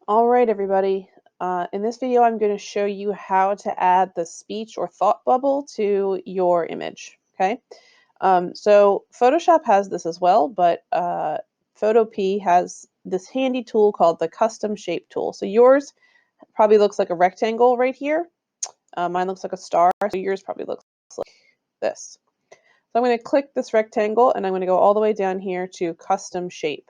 All right, everybody. In this video, I'm going to show you how to add the speech or thought bubble to your image, okay? So Photoshop has this as well, but Photopea has this handy tool called the Custom Shape tool. So yours probably looks like a rectangle right here. Mine looks like a star, so yours probably looks like this. So I'm going to click this rectangle, and I'm going to go all the way down here to Custom Shape.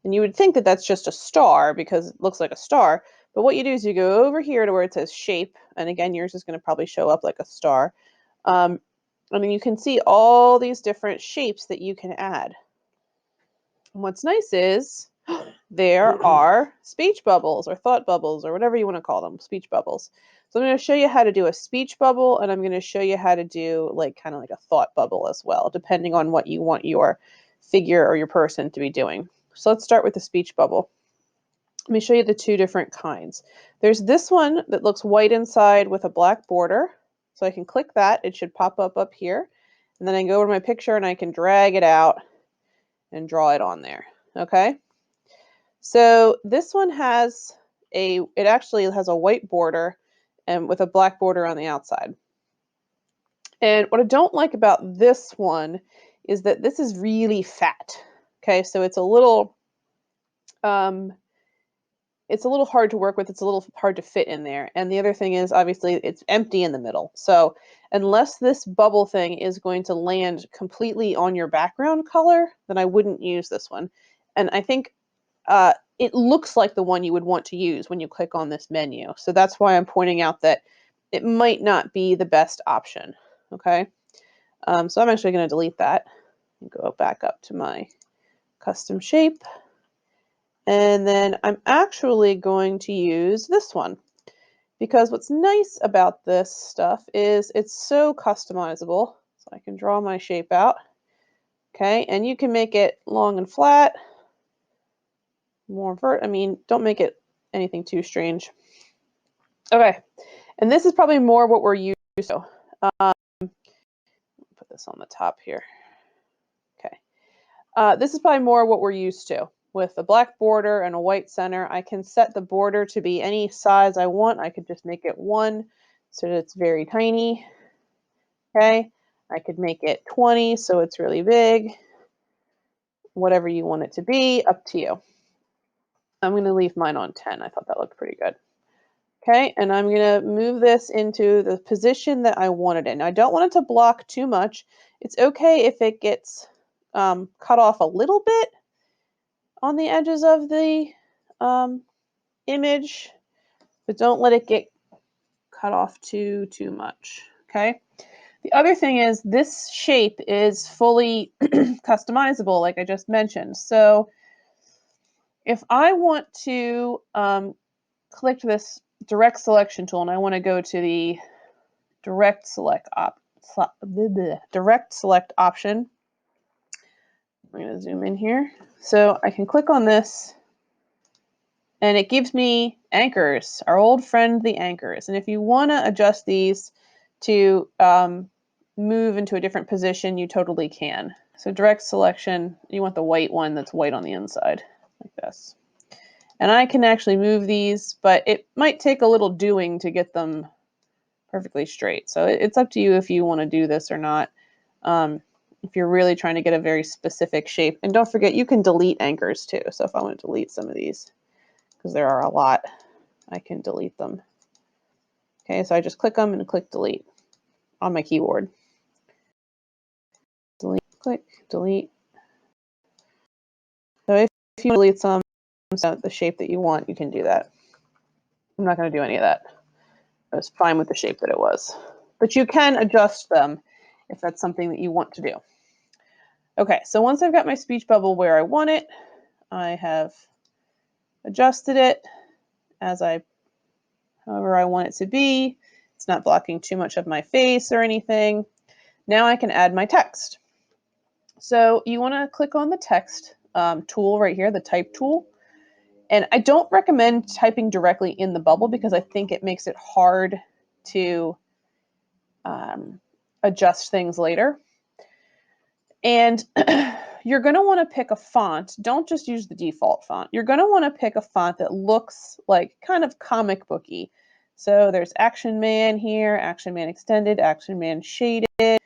And you would think that that's just a star because it looks like a star. But what you do is you go over here to where it says shape. And again, yours is going to probably show up like a star. I mean, you can see all these different shapes that you can add. And what's nice is there are speech bubbles or thought bubbles or whatever you want to call them, speech bubbles. So I'm going to show you how to do a speech bubble, and I'm going to show you how to do kind of like a thought bubble as well, depending on what you want your figure or your person to be doing. So let's start with the speech bubble. Let me show you the two different kinds. There's this one that looks white inside with a black border. So I can click that. It should pop up here. And then I can go over to my picture and I can drag it out and draw it on there. Okay. So this one has it actually has a white border and with a black border on the outside. And what I don't like about this one is that this is really fat. Okay, so it's a little hard to work with. It's a little hard to fit in there. And the other thing is, obviously, it's empty in the middle. So unless this bubble thing is going to land completely on your background color, then I wouldn't use this one. And I think it looks like the one you would want to use when you click on this menu. So that's why I'm pointing out that it might not be the best option. Okay. So I'm actually going to delete that and go back up to my custom shape. And then I'm actually going to use this one because what's nice about this stuff is it's so customizable. So I can draw my shape out. Okay, and you can make it long and flat, don't make it anything too strange. Okay, and this is probably more what we're used to. Put this on the top here. Okay, this is probably more what we're used to. With a black border and a white center, I can set the border to be any size I want. I could just make it 1 so that it's very tiny. Okay, I could make it 20 so it's really big. Whatever you want it to be, up to you. I'm going to leave mine on 10. I thought that looked pretty good. Okay, and I'm going to move this into the position that I want it in. Now, I don't want it to block too much. It's okay if it gets cut off a little bit on the edges of the image, but don't let it get cut off too much. Okay. The other thing is this shape is fully customizable, like I just mentioned. So if I want to click this direct selection tool and I want to go to the direct select option, I'm going to zoom in here. So I can click on this and it gives me anchors, our old friend, the anchors. And if you want to adjust these to move into a different position, you totally can. So direct selection, you want the white one that's white on the inside, like this. And I can actually move these, but it might take a little doing to get them perfectly straight. So it's up to you if you want to do this or not. If you're really trying to get a very specific shape. And don't forget, you can delete anchors too. So if I want to delete some of these, because there are a lot, I can delete them. Okay, so I just click them and click delete on my keyboard. Delete, click, delete. So if you delete some, the shape that you want, you can do that. I'm not going to do any of that. I was fine with the shape that it was. But you can adjust them if that's something that you want to do. Okay, so once I've got my speech bubble where I want it, I have adjusted it however I want it to be. It's not blocking too much of my face or anything. Now I can add my text. So you want to click on the text tool right here, the type tool. And I don't recommend typing directly in the bubble because I think it makes it hard to adjust things later. And you're going to want to pick a font. Don't just use the default font. You're going to want to pick a font that looks like kind of comic booky. So there's Action Man here, Action Man Extended, Action Man Shaded. You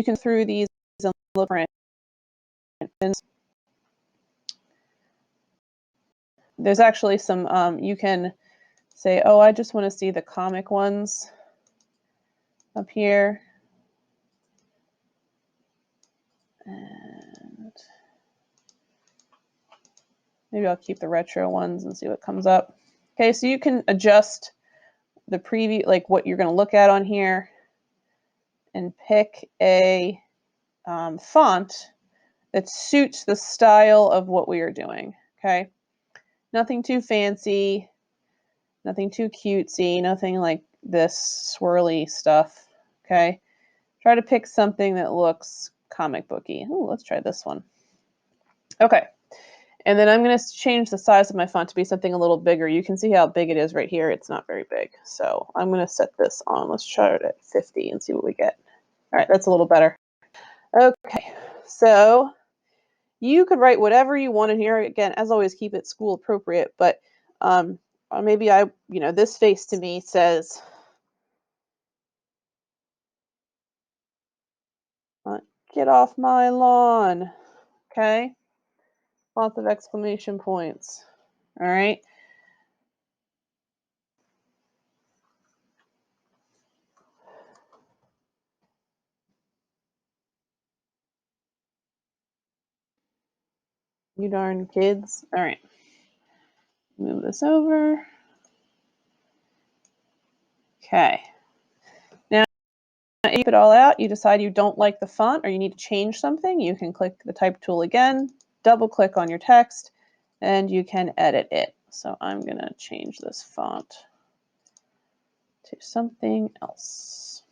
can through these and look for it. There's actually some, you can say, oh, I just want to see the comic ones up here. And maybe I'll keep the retro ones and see what comes up. Okay, so you can adjust the preview, like what you're going to look at on here, and pick a font that suits the style of what we are doing. Okay, nothing too fancy, nothing too cutesy, nothing like this swirly stuff. Okay, try to pick something that looks comic booky. Oh, let's try this one. Okay. And then I'm going to change the size of my font to be something a little bigger. You can see how big it is right here. It's not very big. So I'm going to set this on. Let's try it at 50 and see what we get. All right, that's a little better. Okay, so you could write whatever you want in here. Again, as always, keep it school appropriate. But maybe this face to me says, get off my lawn. Okay, lots of exclamation points. All right. You darn kids. All right. Move this over. Okay. Now, you keep it all out. You decide you don't like the font or you need to change something. You can click the type tool again, double click on your text, and you can edit it. So I'm going to change this font to something else.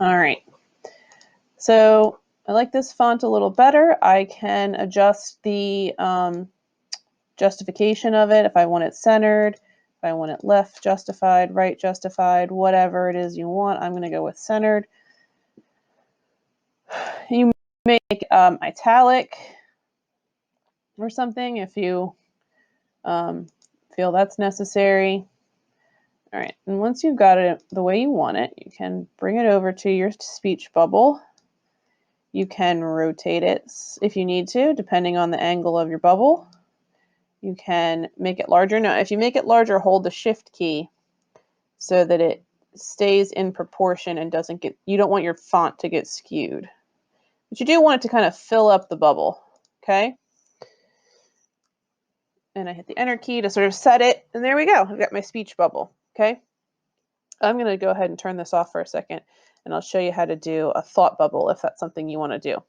All right. So I like this font a little better. I can adjust the justification of it if I want it centered, if I want it left justified, right justified, whatever it is you want. I'm going to go with centered. You make italic or something if you feel that's necessary. All right, and once you've got it the way you want it, you can bring it over to your speech bubble. You can rotate it if you need to, depending on the angle of your bubble. You can make it larger. Now, if you make it larger, hold the Shift key so that it stays in proportion and doesn't get, you don't want your font to get skewed. But you do want it to kind of fill up the bubble, okay? And I hit the Enter key to sort of set it, and there we go. I've got my speech bubble, okay? I'm going to go ahead and turn this off for a second, and I'll show you how to do a thought bubble if that's something you want to do.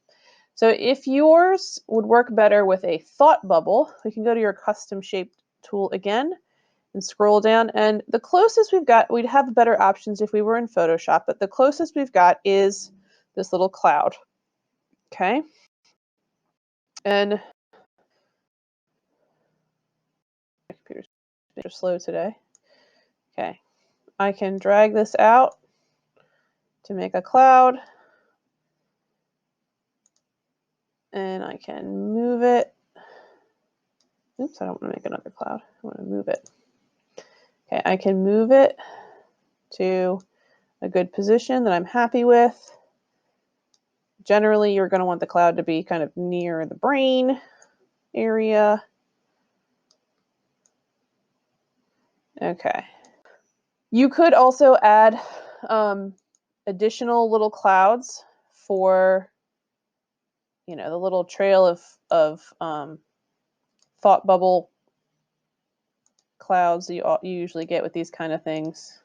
So if yours would work better with a thought bubble, we can go to your custom shaped tool again and scroll down. And the closest we've got, we'd have better options if we were in Photoshop, but the closest we've got is this little cloud. Okay. And my computer's slow today. Okay. I can drag this out to make a cloud. And I can move it. Oops, I don't want to make another cloud. I want to move it. Okay, I can move it to a good position that I'm happy with. Generally, you're going to want the cloud to be kind of near the brain area. Okay. You could also add additional little clouds for, the little trail of thought bubble clouds that you usually get with these kind of things.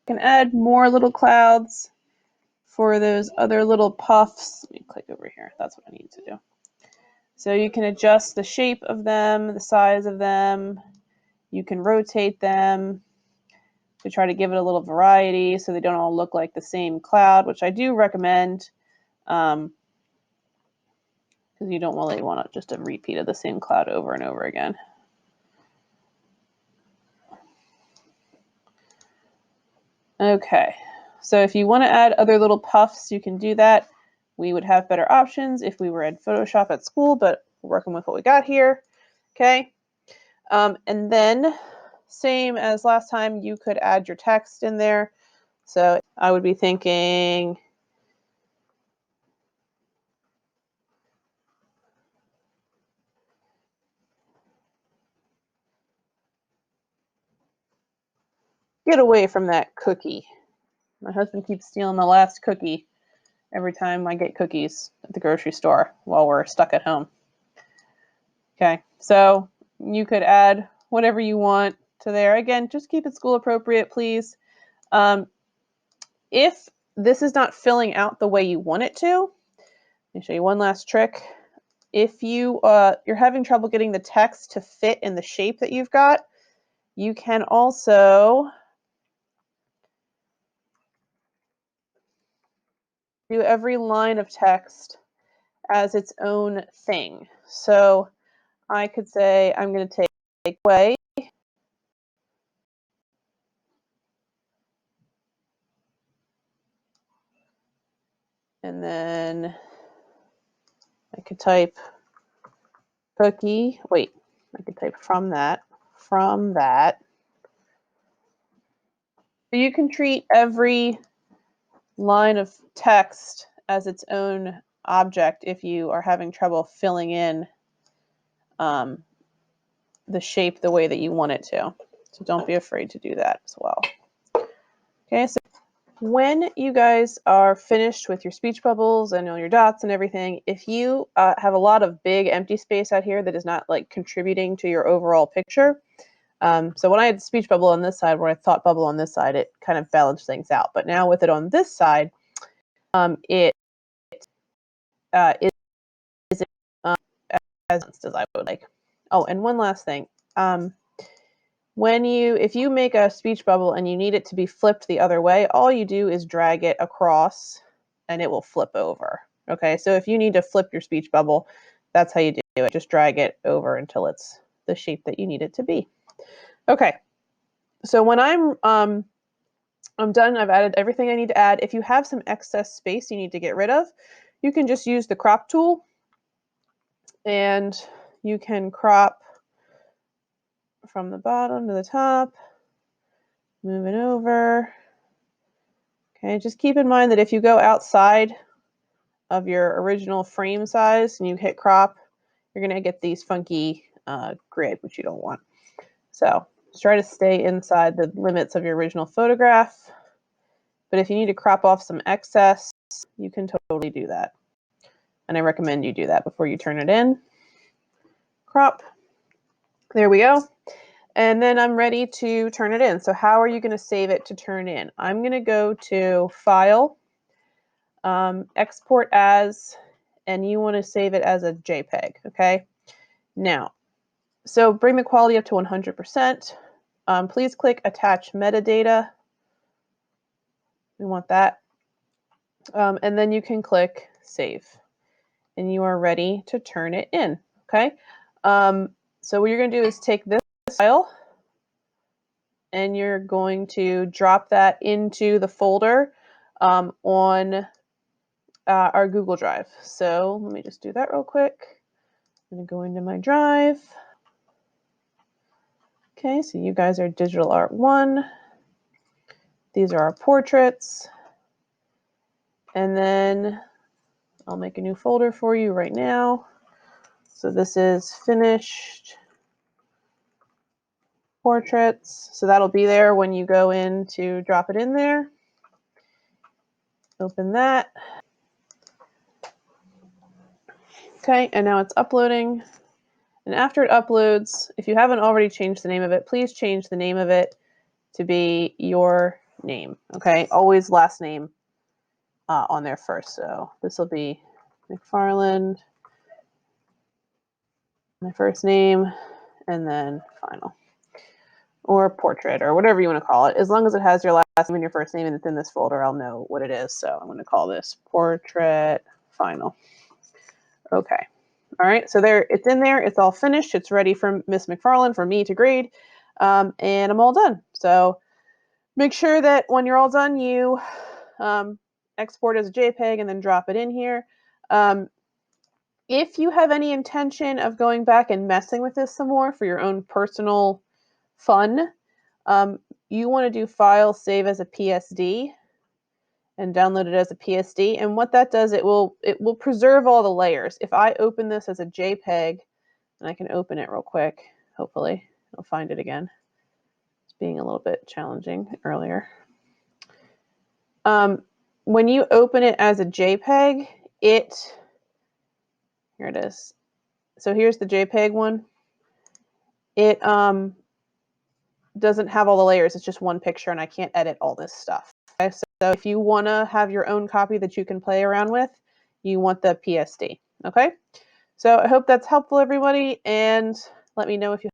You can add more little clouds for those other little puffs. Let me click over here. That's what I need to do. So you can adjust the shape of them, the size of them. You can rotate them to try to give it a little variety so they don't all look like the same cloud, which I do recommend because you don't really want just a repeat of the same cloud over and over again. Okay, so if you want to add other little puffs, you can do that. We would have better options if we were in Photoshop at school, but we're working with what we got here. Okay, and then same as last time, you could add your text in there. So I would be thinking, get away from that cookie. My husband keeps stealing the last cookie every time I get cookies at the grocery store while we're stuck at home. Okay, so you could add whatever you want to there. Again, just keep it school appropriate, please. If this is not filling out the way you want it to, let me show you one last trick. If you're having trouble getting the text to fit in the shape that you've got, you can also do every line of text as its own thing. So I could say I'm going to take away, and then I could type cookie. Wait, I could type from that. So you can treat every line of text as its own object if you are having trouble filling in the shape the way that you want it to. So don't be afraid to do that as well. Okay, so when you guys are finished with your speech bubbles and all your dots and everything, if you have a lot of big empty space out here that is not like contributing to your overall picture, so when I had the speech bubble on this side, when I thought bubble on this side, it kind of balanced things out. But now with it on this side, it is as I would like. Oh, and one last thing. If you make a speech bubble and you need it to be flipped the other way, all you do is drag it across and it will flip over. Okay, so if you need to flip your speech bubble, that's how you do it. Just drag it over until it's the shape that you need it to be. Okay, so when I'm done, I've added everything I need to add. If you have some excess space you need to get rid of, you can just use the crop tool and you can crop from the bottom to the top, move it over. Okay, just keep in mind that if you go outside of your original frame size and you hit crop, you're going to get these funky grid, which you don't want. So just try to stay inside the limits of your original photograph. But if you need to crop off some excess, you can totally do that. And I recommend you do that before you turn it in. Crop. There we go. And then I'm ready to turn it in. So how are you going to save it to turn in? I'm going to go to File, Export As, and you want to save it as a JPEG, okay? Now, so bring the quality up to 100%. Please click Attach Metadata. We want that. And then you can click Save. And you are ready to turn it in, okay? So what you're going to do is take this file and you're going to drop that into the folder on our Google Drive. So let me just do that real quick. I'm going to go into my drive. Okay, so you guys are Digital Art 1. These are our portraits. And then I'll make a new folder for you right now. So this is finished portraits. So that'll be there when you go in to drop it in there. Open that. Okay, and now it's uploading. And after it uploads, if you haven't already changed the name of it, please change the name of it to be your name. Okay, always last name on there first. So this will be McFarland, my first name, and then final. Or portrait, or whatever you want to call it. As long as it has your last name and your first name and it's in this folder, I'll know what it is. So I'm going to call this portrait final. Okay. All right, so there, it's in there. It's all finished. It's ready for Miss McFarland, for me to grade, and I'm all done. So Make sure that when you're all done, you export as a JPEG and then drop it in here. If you have any intention of going back and messing with this some more for your own personal fun, you want to do File, Save as a PSD, and download it as a PSD. And what that does, it will preserve all the layers. If I open this as a JPEG, and I can open it real quick, hopefully I'll find it again. It's being a little bit challenging earlier. When you open it as a JPEG, here it is. So here's the JPEG one. It doesn't have all the layers. It's just one picture, and I can't edit all this stuff. Okay? So if you want to have your own copy that you can play around with, you want the PSD. Okay? So I hope that's helpful, everybody, and let me know if you